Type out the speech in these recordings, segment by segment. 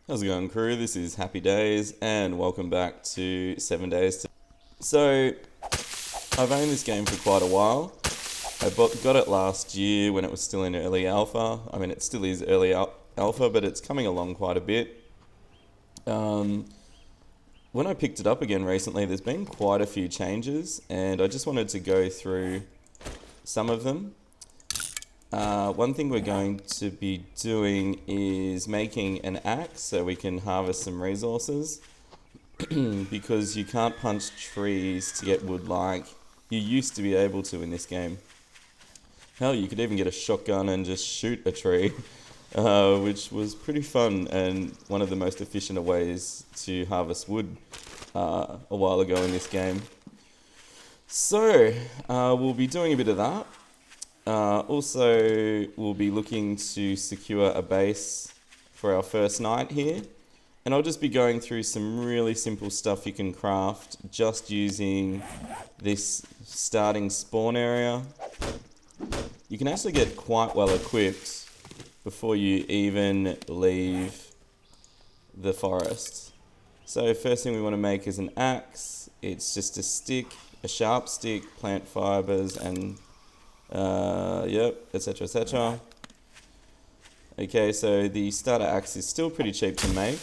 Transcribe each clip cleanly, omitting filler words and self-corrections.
How's it going, crew? This is Happy Days, and welcome back to 7 Days. So, I've owned this game for quite a while. Got it last year when it was still in early alpha. I mean, it still is early alpha, but it's coming along quite a bit. When I picked it up again recently, there's been quite a few changes, and I just wanted to go through some of them. One thing we're going to be doing is making an axe so we can harvest some resources because you can't punch trees to get wood like you used to be able to in this game. Hell, you could even get a shotgun and just shoot a tree, which was pretty fun and one of the most efficient ways to harvest wood a while ago in this game. So, we'll be doing a bit of that. Also, we'll be looking to secure a base for our first night here. And I'll just be going through some really simple stuff you can craft just using this starting spawn area. You can actually get quite well equipped before you even leave the forest. So first thing we want to make is an axe. It's just a stick, a sharp stick, plant fibers, and etc, etc. Okay, so the starter axe is still pretty cheap to make,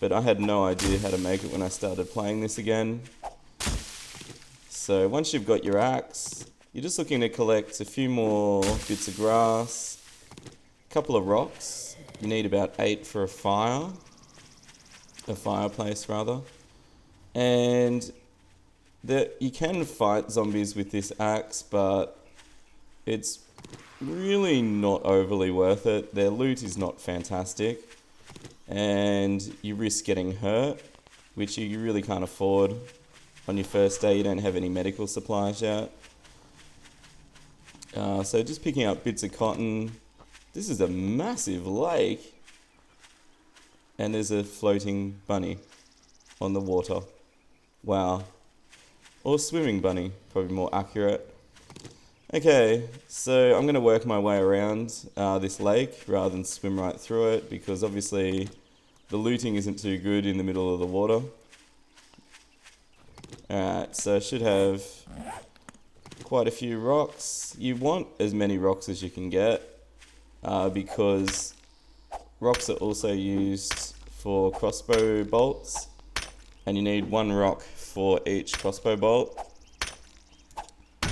but I had no idea how to make it when I started playing this again. So once you've got your axe, you're just looking to collect a few more bits of grass, a couple of rocks. You need about 8 for a fireplace rather, and you can fight zombies with this axe, but it's really not overly worth it. Their loot is not fantastic, and you risk getting hurt, which you really can't afford. On your first day, you don't have any medical supplies yet. So just picking up bits of cotton. This is a massive lake, and there's a floating bunny on the water. Wow. Or swimming bunny, probably more accurate. Okay, so I'm going to work my way around this lake rather than swim right through it, because obviously the looting isn't too good in the middle of the water. Alright, so I should have quite a few rocks. You want as many rocks as you can get, because rocks are also used for crossbow bolts, and you need 1 rock for each crossbow bolt.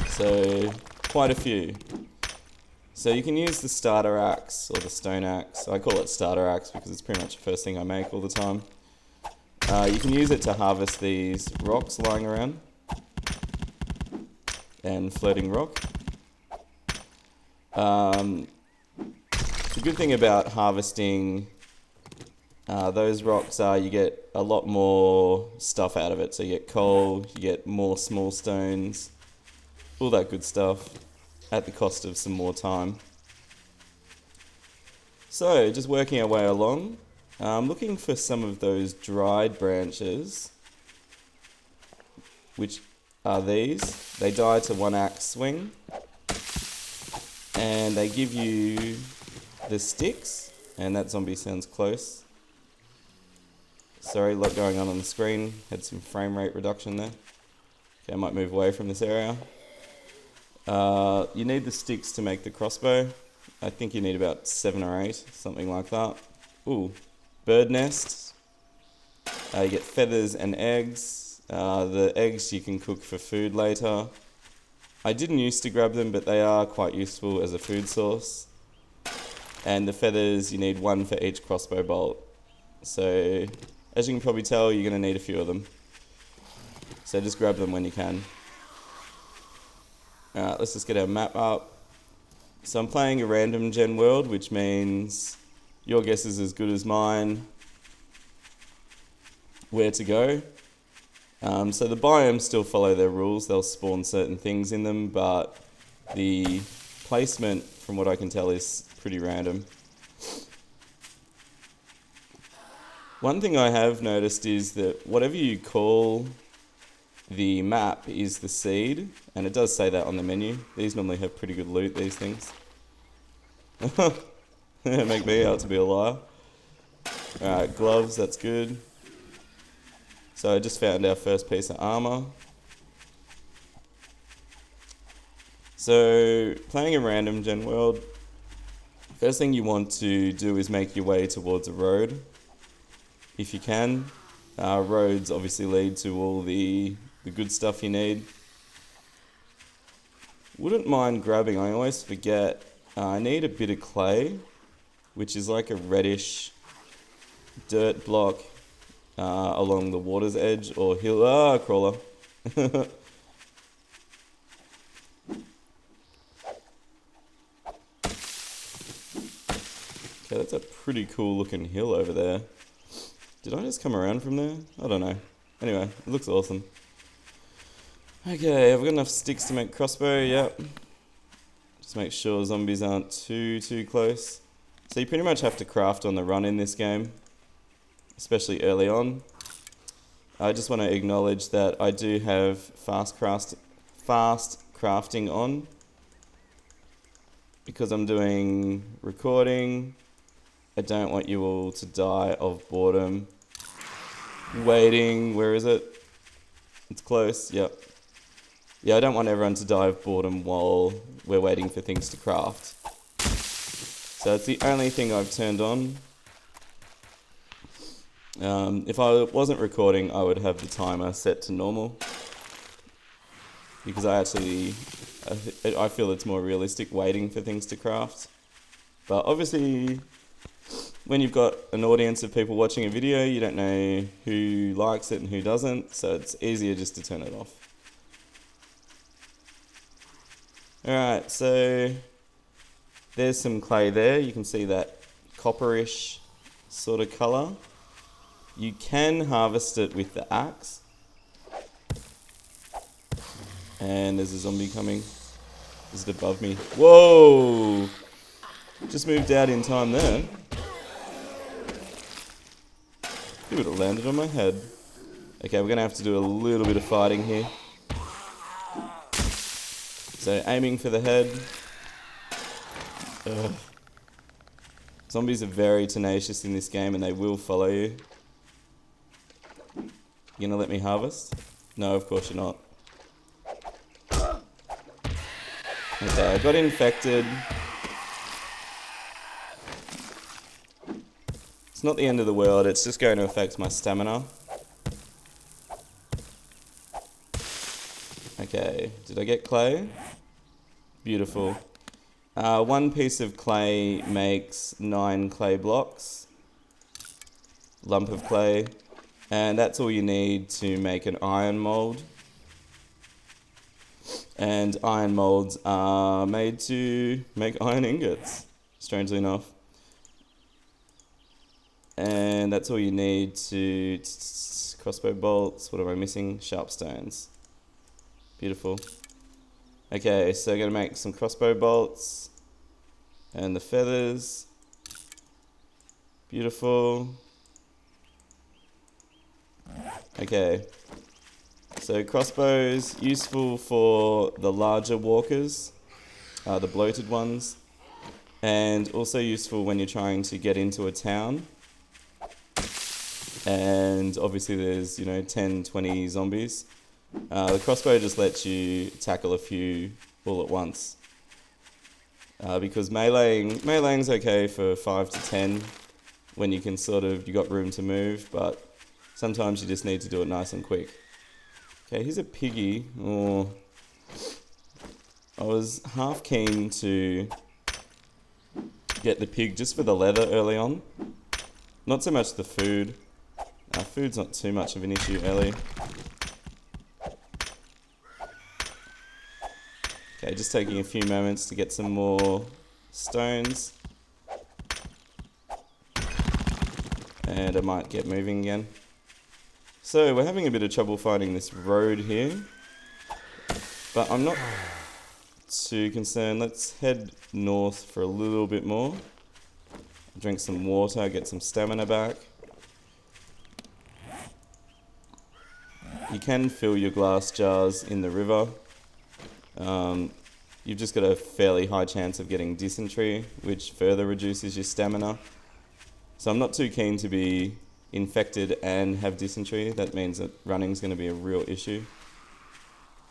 So quite a few. So you can use the starter axe or the stone axe. I call it starter axe because it's pretty much the first thing I make all the time. You can use it to harvest these rocks lying around and floating rock. The good thing about harvesting those rocks are you get a lot more stuff out of it. So you get coal, you get more small stones, all that good stuff at the cost of some more time. So just working our way along, I'm looking for some of those dried branches, which are these. They die to 1 axe swing, and they give you the sticks, and that zombie sounds close. Sorry, a lot going on the screen, had some frame rate reduction there. Okay, I might move away from this area. You need the sticks to make the crossbow. I think you need about 7 or 8, something like that. Ooh, bird nests. You get feathers and eggs. The eggs you can cook for food later. I didn't used to grab them, but they are quite useful as a food source. And the feathers, you need 1 for each crossbow bolt. So, as you can probably tell, you're going to need a few of them. So just grab them when you can. Alright, let's just get our map up. So I'm playing a random gen world, which means your guess is as good as mine where to go. So the biomes still follow their rules. They'll spawn certain things in them, but the placement, from what I can tell, is pretty random. One thing I have noticed is that whatever you call the map is the seed, and it does say that on the menu. These normally have pretty good loot, these things. Make me out to be a liar. Alright, gloves, that's good. So I just found our first piece of armor. So, playing a random gen world, first thing you want to do is make your way towards a road, if you can. Roads obviously lead to all the good stuff you need. Wouldn't mind grabbing, I always forget, I need a bit of clay, which is like a reddish dirt block along the water's edge or hill. Crawler. Okay, that's a pretty cool looking hill over there. Did I just come around from there? I don't know. Anyway, it looks awesome. Okay, have we got enough sticks to make crossbow? Yep. Just make sure zombies aren't too close. So you pretty much have to craft on the run in this game, especially early on. I just want to acknowledge that I do have fast crafting on because I'm doing recording. I don't want you all to die of boredom. Waiting, where is it? It's close, yep. Yeah, I don't want everyone to die of boredom while we're waiting for things to craft. So that's the only thing I've turned on. If I wasn't recording, I would have the timer set to normal. Because I feel it's more realistic waiting for things to craft. But obviously, when you've got an audience of people watching a video, you don't know who likes it and who doesn't, so it's easier just to turn it off. Alright, so there's some clay there. You can see that copperish sort of colour. You can harvest it with the axe. And there's a zombie coming. Is it above me? Whoa! Just moved out in time there. He would have landed on my head. Okay, we're going to have to do a little bit of fighting here. So, aiming for the head. Ugh. Zombies are very tenacious in this game and they will follow you. You gonna let me harvest? No, of course you're not. Okay, I got infected. It's not the end of the world, it's just going to affect my stamina. Okay, did I get clay? Beautiful. One piece of clay makes 9 clay blocks. Lump of clay. And that's all you need to make an iron mold. And iron molds are made to make iron ingots, strangely enough. And that's all you need to crossbow bolts. What am I missing? Sharp stones. Beautiful. Okay, so I'm going to make some crossbow bolts. And the feathers. Beautiful. Okay. So crossbows, useful for the larger walkers, the bloated ones. And also useful when you're trying to get into a town. And obviously there's, 10, 20 zombies. The crossbow just lets you tackle a few all at once. Because meleeing's okay for 5 to 10 when you can you got room to move, but sometimes you just need to do it nice and quick. Okay, here's a piggy. Oh, I was half keen to get the pig just for the leather early on. Not so much the food. Food's not too much of an issue early. Okay, just taking a few moments to get some more stones. And I might get moving again. So, we're having a bit of trouble finding this road here. But I'm not too concerned. Let's head north for a little bit more. Drink some water, get some stamina back. You can fill your glass jars in the river. You've just got a fairly high chance of getting dysentery, which further reduces your stamina. So I'm not too keen to be infected and have dysentery. That means that running's going to be a real issue.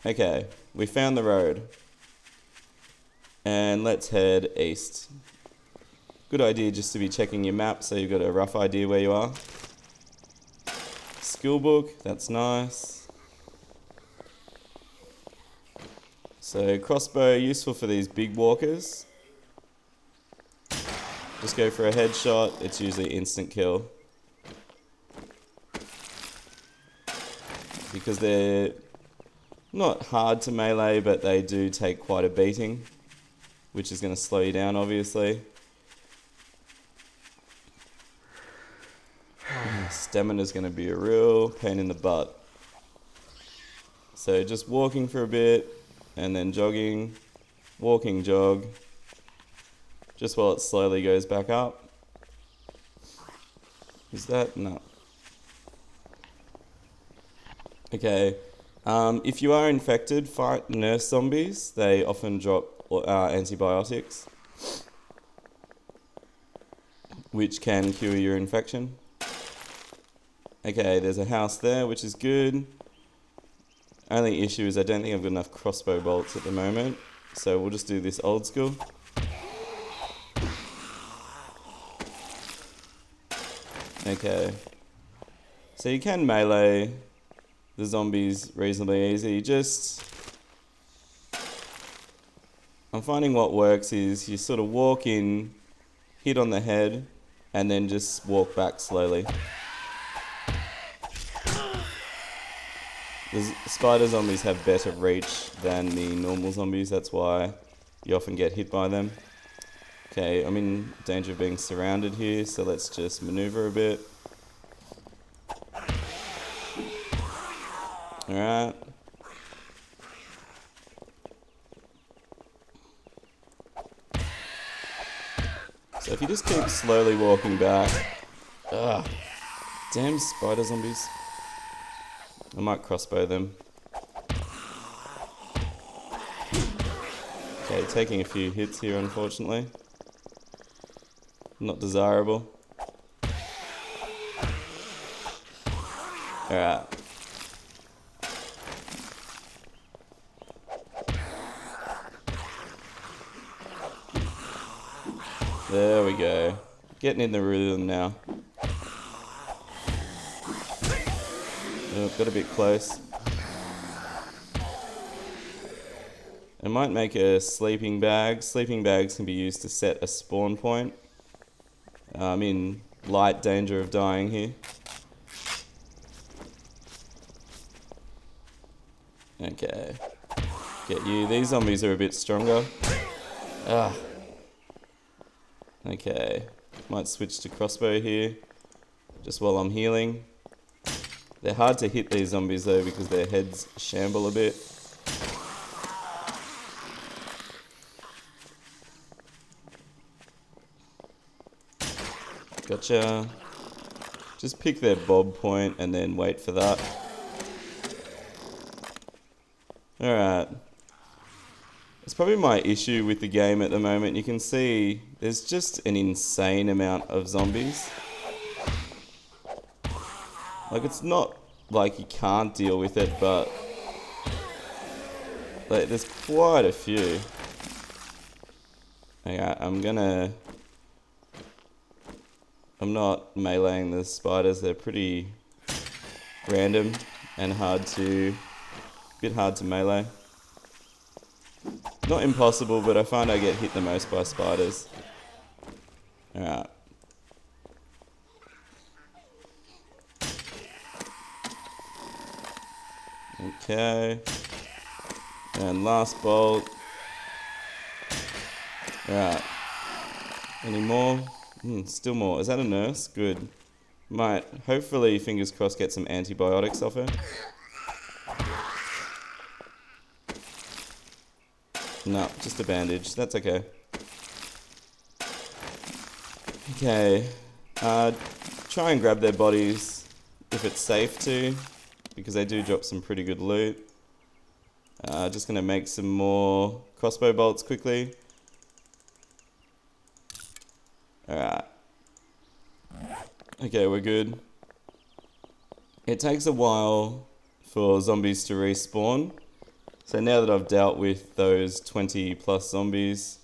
Okay, we found the road. And let's head east. Good idea just to be checking your map so you've got a rough idea where you are. Skill book, that's nice. So crossbow, useful for these big walkers. Just go for a headshot, it's usually instant kill. Because they're not hard to melee, but they do take quite a beating, which is going to slow you down, obviously. Stamina's going to be a real pain in the butt. So just walking for a bit, and then jogging, walking, jog, just while it slowly goes back up. Is that? No. Okay. If you are infected, fight nurse zombies. They often drop antibiotics, which can cure your infection. Okay, there's a house there, which is good. Only issue is I don't think I've got enough crossbow bolts at the moment, so we'll just do this old school. Okay. So you can melee the zombies reasonably easy. I'm finding what works is you sort of walk in, hit on the head, and then just walk back slowly. The spider zombies have better reach than the normal zombies, that's why you often get hit by them. Okay, I'm in danger of being surrounded here, so let's just maneuver a bit. Alright. So if you just keep slowly walking back... Ugh. Damn spider zombies. I might crossbow them. Okay, taking a few hits here, unfortunately. Not desirable. Alright. There we go. Getting in the rhythm now. Oh, got a bit close. I might make a sleeping bag. Sleeping bags can be used to set a spawn point. I'm in light danger of dying here. Okay. Get you. These zombies are a bit stronger. Ah. Okay. Might switch to crossbow here, just while I'm healing. They're hard to hit, these zombies, though, because their heads shamble a bit. Gotcha. Just pick their bob point and then wait for that. Alright. It's probably my issue with the game at the moment. You can see there's just an insane amount of zombies. Like, it's not like you can't deal with it, but like, there's quite a few. Okay, I'm not meleeing the spiders. They're pretty random and a bit hard to melee. Not impossible, but I find I get hit the most by spiders. Alright. Okay. And last bolt. Alright. Any more? Still more. Is that a nurse? Good. Might, hopefully, fingers crossed, get some antibiotics off her. No, just a bandage. That's okay. Okay. Try and grab their bodies if it's safe to, because they do drop some pretty good loot. Just going to make some more crossbow bolts quickly. Alright. Okay, we're good. It takes a while for zombies to respawn. So now that I've dealt with those 20 plus zombies,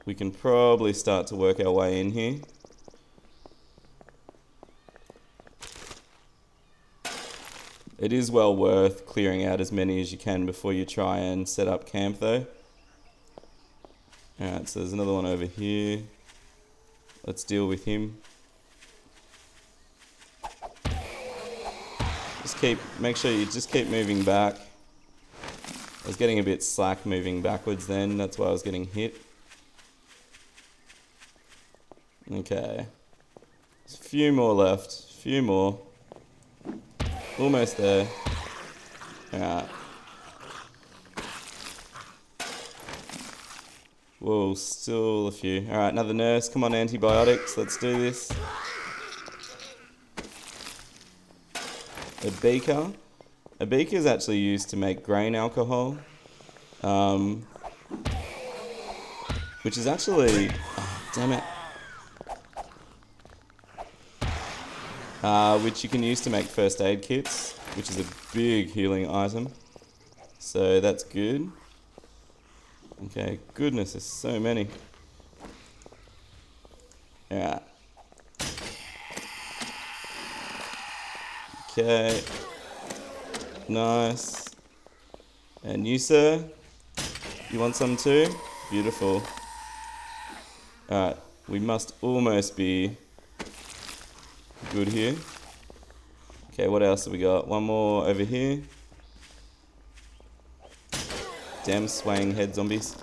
we can probably start to work our way in here. It is well worth clearing out as many as you can before you try and set up camp though. Alright, so there's another one over here. Let's deal with him. Make sure you just keep moving back. I was getting a bit slack moving backwards then, that's why I was getting hit. Okay. There's a few more left, few more. Almost there. Alright. Whoa, still a few. Alright, another nurse. Come on, antibiotics. Let's do this. A beaker. A beaker is actually used to make grain alcohol. Which is actually... Oh, damn it. Which you can use to make first aid kits, which is a big healing item. So that's good. Okay, goodness, there's so many. Alright. Okay. Nice. And you, sir? You want some too? Beautiful. Alright, we must almost be good here. Okay, what else have we got? One more over here. Damn swaying head zombies.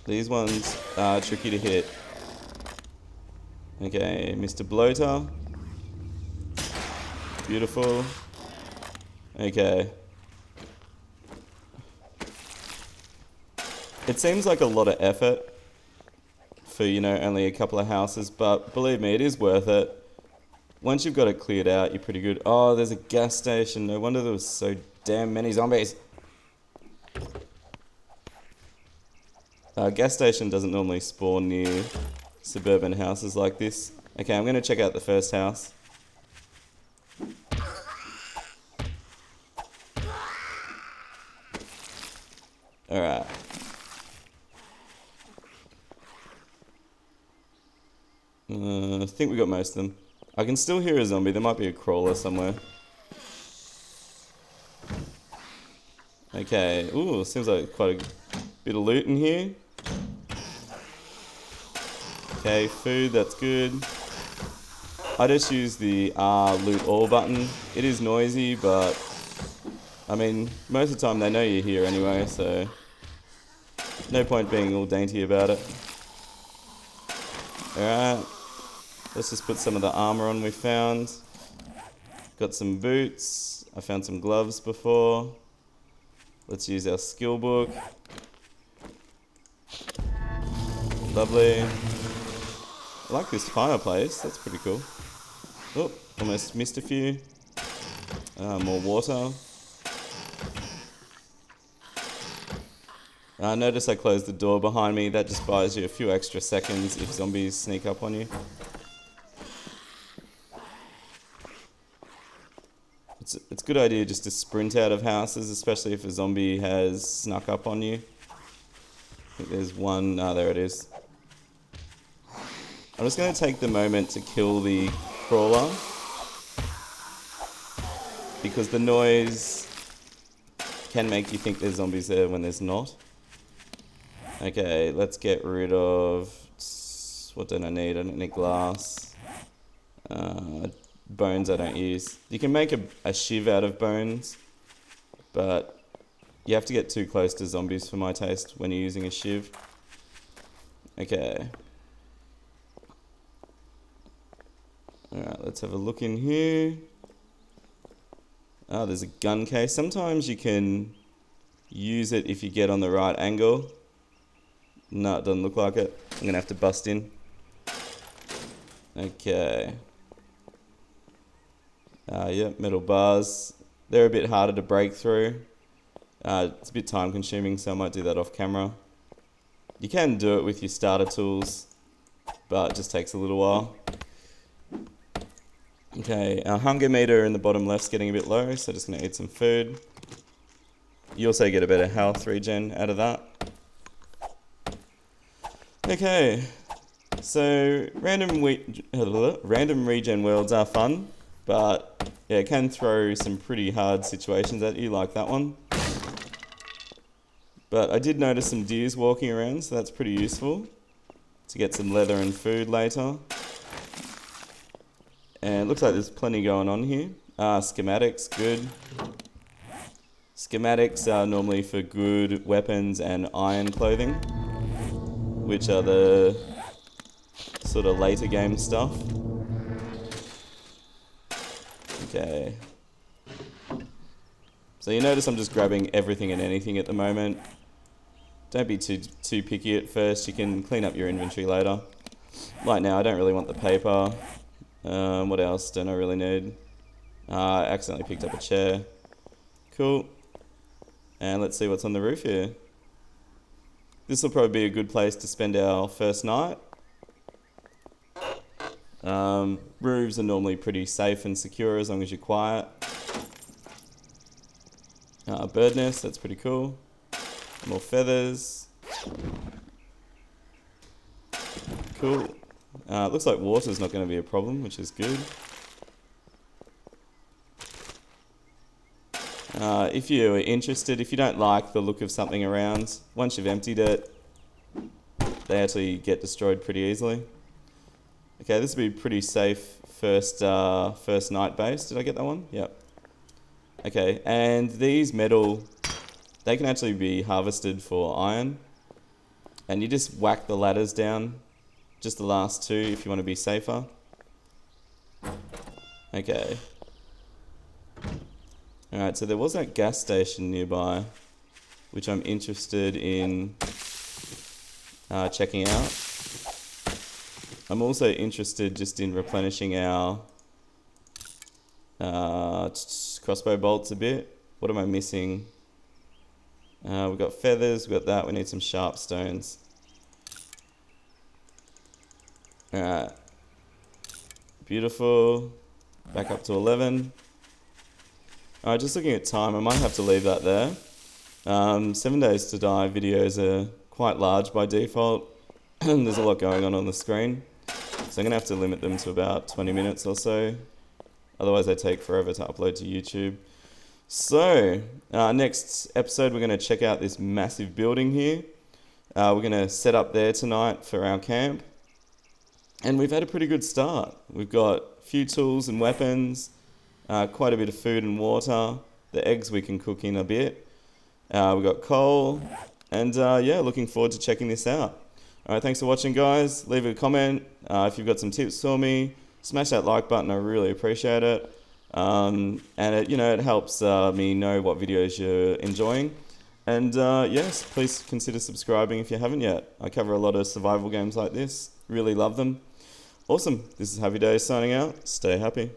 These ones are tricky to hit. Okay, Mr. Bloater. Beautiful. Okay. It seems like a lot of effort for, you know, only a couple of houses, but believe me, it is worth it. Once you've got it cleared out, you're pretty good. Oh, there's a gas station. No wonder there was so damn many zombies. Gas station doesn't normally spawn near suburban houses like this. Okay, I'm going to check out the first house. Alright. I think we got most of them. I can still hear a zombie. There might be a crawler somewhere. Okay. Ooh, seems like quite a bit of loot in here. Okay, food, that's good. I just use the loot all button. It is noisy, but I mean, most of the time they know you're here anyway, so no point being all dainty about it. Alright. Let's just put some of the armor on we found. Got some boots. I found some gloves before. Let's use our skill book. Lovely. I like this fireplace. That's pretty cool. Oh, almost missed a few. More water. Notice I closed the door behind me. That just buys you a few extra seconds if zombies sneak up on you. It's a good idea just to sprint out of houses, especially if a zombie has snuck up on you. I think there's one. There it is. I'm just going to take the moment to kill the crawler, because the noise can make you think there's zombies there when there's not. Okay, let's get rid of... What don't I need? I don't need glass. Bones I don't use. You can make a shiv out of bones, but you have to get too close to zombies for my taste when you're using a shiv. Okay. Alright, let's have a look in here. Oh, there's a gun case. Sometimes you can use it if you get on the right angle. No, it doesn't look like it. I'm going to have to bust in. Okay. Yep, metal bars. They're a bit harder to break through. It's a bit time consuming, so I might do that off camera. You can do it with your starter tools. but it just takes a little while. Okay, our hunger meter in the bottom left's getting a bit low, so just going to eat some food. You also get a better health regen out of that. Okay, so random regen worlds are fun, but yeah, it can throw some pretty hard situations at you, like that one. But I did notice some deers walking around, so that's pretty useful to get some leather and food later. And it looks like there's plenty going on here. Schematics, good. Schematics are normally for good weapons and iron clothing, which are the sort of later game stuff. Okay. So you notice I'm just grabbing everything and anything at the moment. Don't be too picky at first. You can clean up your inventory later. Right now, I don't really want the paper. What else don't I really need? I accidentally picked up a chair. Cool. And let's see what's on the roof here. This will probably be a good place to spend our first night. Roofs are normally pretty safe and secure as long as you're quiet. Bird nest, that's pretty cool. More feathers. Cool. Looks like water's not going to be a problem, which is good. If you're interested, if you don't like the look of something around, once you've emptied it, they actually get destroyed pretty easily. Okay, this would be pretty safe first night base. Did I get that one? Yep. Okay, and these metal, they can actually be harvested for iron. And you just whack the ladders down, just the last two if you want to be safer. Okay. Alright, so there was that gas station nearby, which I'm interested in checking out. I'm also interested just in replenishing our crossbow bolts a bit. What am I missing? We've got feathers, we've got that, we need some sharp stones. Alright. Beautiful. Back up to 11. Alright, just looking at time, I might have to leave that there. 7 Days to Die videos are quite large by default. There's a lot going on the screen. So I'm going to have to limit them to about 20 minutes or so. Otherwise they take forever to upload to YouTube. So, next episode we're going to check out this massive building here. We're going to set up there tonight for our camp. And we've had a pretty good start. We've got a few tools and weapons, quite a bit of food and water. The eggs we can cook in a bit. We've got coal. And yeah, looking forward to checking this out. Alright, thanks for watching, guys. Leave a comment if you've got some tips for me. Smash that like button, I really appreciate it. And it helps me know what videos you're enjoying. And yes, please consider subscribing if you haven't yet. I cover a lot of survival games like this. Really love them. Awesome. This is HappyDays signing out. Stay happy.